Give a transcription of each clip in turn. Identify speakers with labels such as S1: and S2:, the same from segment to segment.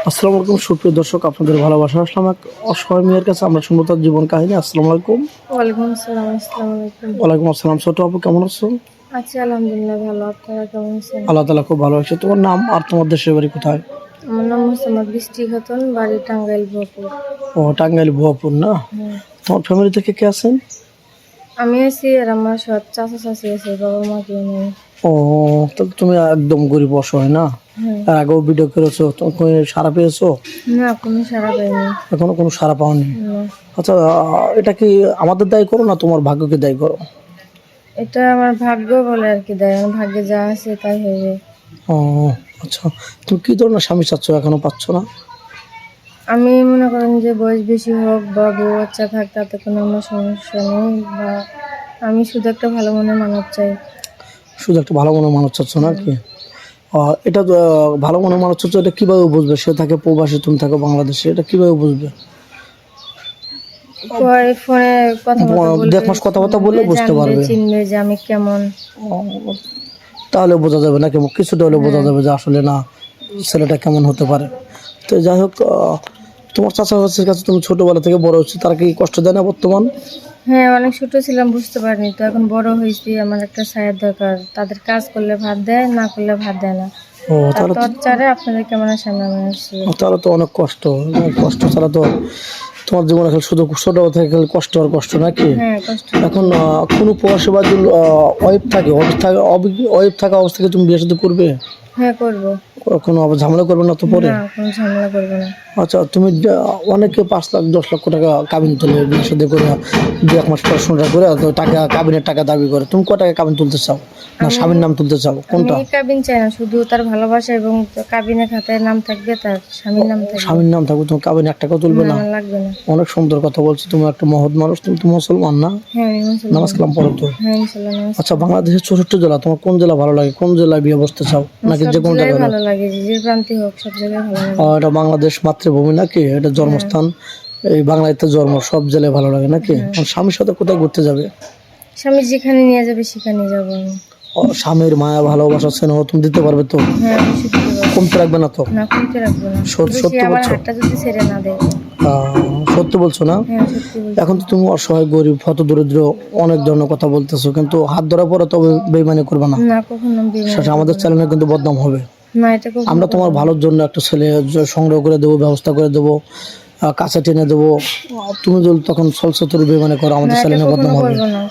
S1: আসসালামু আলাইকুম সুপ্রিয় দর্শক, আপনাদের ভালোবাসা আসলাম এক অসহায় মেয়ের কাছে। আমরা শুনবো তার জীবন কাহিনী। আসসালামু আলাইকুম।
S2: ওয়ালাইকুম আসসালাম। আসসালামু আলাইকুম।
S1: ওয়ালাইকুম আসসালাম। ছোট আপু, কেমন আছো?
S2: আছি আলহামদুলিল্লাহ ভালো। আপনারা কেমন আছেন?
S1: আল্লাহ তাআলা খুব ভালো আছে। তোমার নাম আর তোমার দেশের বাড়ি কোথায়?
S2: আমার নাম মোসাম্মদ বৃষ্টি খাতুন, বাড়ি টাঙ্গাইল ভোপুর।
S1: ও, টাঙ্গাইল ভুয়াপুর না?
S2: হুম।
S1: তোমার ফ্যামিলি থেকে কে আছেন?
S2: আমি আছি আর আমার সৎ চাচা চাচি আছে, বাবা মা কেউ নেই।
S1: ও, তাহলে তুমি একদম গরিব অসহায় না?
S2: হ্যাঁ।
S1: আর আগেও ভিডিও করেছো, তুমি সারা পেয়েছো?
S2: না, কোনো সাড়া পাইনি।
S1: এখনো কোনো সারা পাওনি?
S2: না,
S1: আচ্ছা, এটা কি আমাদের দায়ী করো না তোমার ভাগ্যকে দায়ী করো?
S2: এটা আমার ভাগ্য বলে আর কি, দেয় আমার ভাগ্যে যা আছে তাই হয়ে যায়।
S1: ও আচ্ছা, তুমি কি ধরনের স্বামী চাচ্ছ, এখনো পাচ্ছ না?
S2: আমি মনে করেন যে বয়স বেশি হোক বা বউ বাচ্চা থাক, তাতে কোনো আমার সমস্যা নেই, বা আমি শুধু একটা ভালো মনে মানব চাই।
S1: শুধু একটা ভালো মনের মানুষ চাচ্ছ না কি? এটা ভালো মনের মানুষ চাচ্ছ, এটা কীভাবে বুঝবে? সে থাকে প্রবাসী, তুমি থাকো বাংলাদেশে, এটা কীভাবে বুঝবে?
S2: পরে ফোনে কথাবার্তা বলবে,
S1: 1.5 মাস কথাবার্তা বললে বুঝতে
S2: জানবে,
S1: পারবে।
S2: চিনবে যে আমি কেমন।
S1: তাহলে বোঝা যাবে না, কেমন কিছুটা হলে বোঝা যাবে যে আসলে না, ছেলেটা কেমন হতে পারে। তো যাই হোক, তোমার চাচা চাচির কাছে তুমি ছোটবেলা থেকে বড় হচ্ছে, তারা কি কষ্ট দেয় না বর্তমান?
S2: হ্যাঁ, অনেক ছোট ছিলাম, বুঝতে পারিনি, তো এখন বড় হয়েছি, আমার একটা ছায়ার দরকার। তাদের কাজ করলে ভাত দেয়, না করলে ভাত দেয় না।
S1: ও,
S2: তার
S1: তাহলে
S2: টর্চারে আপনাদের কেমন সামনে আমি আসছি।
S1: তাহলে তো অনেক কষ্ট। কষ্ট ছাড়া তো তোমার জীবনে খালি শুধু ছোটবেলা থেকে খালি কষ্ট আর কষ্ট নাকি?
S2: হ্যাঁ, কষ্ট।
S1: এখন কোনো প্রবাসী বা ওয়াইফ থাকে, ওয়াইফ থাকা অবস্থায় তুমি বিয়ে সাথে করবে?
S2: হ্যাঁ, করবো।
S1: কোনো আবার ঝামেলা করবে না তো পরে?
S2: না, কোনো ঝামেলা করবো না।
S1: আচ্ছা, তুমি অনেকে 5 লাখ 10 লক্ষ টাকা কাবিন তুলে বিয়ে সাথে করে 2-1 মাস পড়াশোনা করে তো টাকা, কাবিনের টাকা দাবি করে। তুমি কত টাকা কাবিন তুলতে চাও, না স্বামীর নাম তুলতে চাও, কোনটা?
S2: আমি কাবিন চাই না, শুধু তার ভালোবাসা এবং কাবিনের খাতায় নাম থাকবে, তার স্বামীর নাম থাকবে।
S1: স্বামীর নাম থাকবে, তুমি কাবিন 1 টাকাও তুলবে
S2: না,
S1: না?
S2: আমার লাগবে না।
S1: অনেক সুন্দর কথা বলছো, তুমি একটা মহৎ মানুষ। তুমি তো মুসলমান না?
S2: হ্যাঁ, আমি মুসলমান।
S1: নামাজ কালাম পড়ো তো?
S2: হ্যাঁ, ইনশাল্লাহ নামাজ
S1: আচ্ছা, বাংলাদেশের 64 জেলা, তোমার কোন জেলা ভালো লাগে? কোন জেলায় বিয়ে বসতে চাও, নাকি
S2: সব
S1: যে কোনো
S2: জায়গায়
S1: জায়গায়?
S2: ভালো লাগে, যে প্রান্তে হোক সব জায়গায় ভালো লাগে।
S1: এটা বাংলাদেশ মাতৃভূমি নাকি? এটা জন্মস্থান, এই বাংলাদেশে জন্ম, সব জেলায় ভালো লাগে নাকি? আর স্বামীর সাথে কোথায় ঘুরতে যাবে?
S2: স্বামী যেখানে নিয়ে যাবে সেখানে যাবো আমি।
S1: স্বামীর মায়া, ভালোবাসা, স্নেহ তুমি দিতে পারবে তো?
S2: হ্যাঁ, অবশ্যই দিতে পারবো।
S1: কমতে রাখবে না তো?
S2: না, কমতে রাখবো না।
S1: সত্যি
S2: শুধু সে আমার
S1: বলছো?
S2: হাতটা যদি ছেড়ে না দেয়।
S1: সত্যি বলছো না?
S2: হ্যাঁ, সত্যি বলছি।
S1: এখন তো তুমি অসহায়, গরিব, হত দরিদ্র, অনেক ধরনের কথা বলতেছো, কিন্তু হাত ধরা পরে তবে বেইমানি করবে না।
S2: না, কখনো বিয়ে
S1: সেটা আমাদের চ্যানেলে কিন্তু বদনাম হবে।
S2: না, এটা কখনো
S1: আমরা তোমার ভালোর জন্য একটা ছেলে সংগ্রহ করে দেবো, ব্যবস্থা করে দেবো, কাছে টেনে দেবো। তুমি যদি তখন ছলছতরি বেইমানি করো,
S2: না,
S1: আমাদের
S2: এটা
S1: চ্যানেলে
S2: কখনো
S1: বদনাম হবে।
S2: করবো না।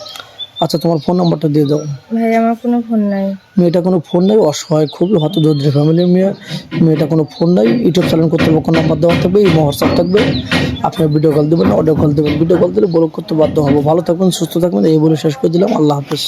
S1: আচ্ছা, তোমার ফোন নাম্বারটা দিয়ে দাও।
S2: ভাই, আমার কোনো ফোন নাই।
S1: মেয়েটা কোনো ফোন নেই, অসহায়, খুবই হত দরিদ্র ফ্যামিলির মেয়ে। মেয়েটা কোনো ফোন নাই। ইউটিউব চ্যানেল কর্তৃপক্ষ নাম্বার দেওয়া থাকবে, এই হোয়াটসঅ্যাপ থাকবে। আপনি ভিডিও কল দেবেন, অডিও কল দেবেন। ভিডিও কল দিলে ব্লক করতে বাধ্য হবো। ভালো থাকবেন, সুস্থ থাকবেন, এই বলে শেষ করে দিলাম। আল্লাহ হাফেজ।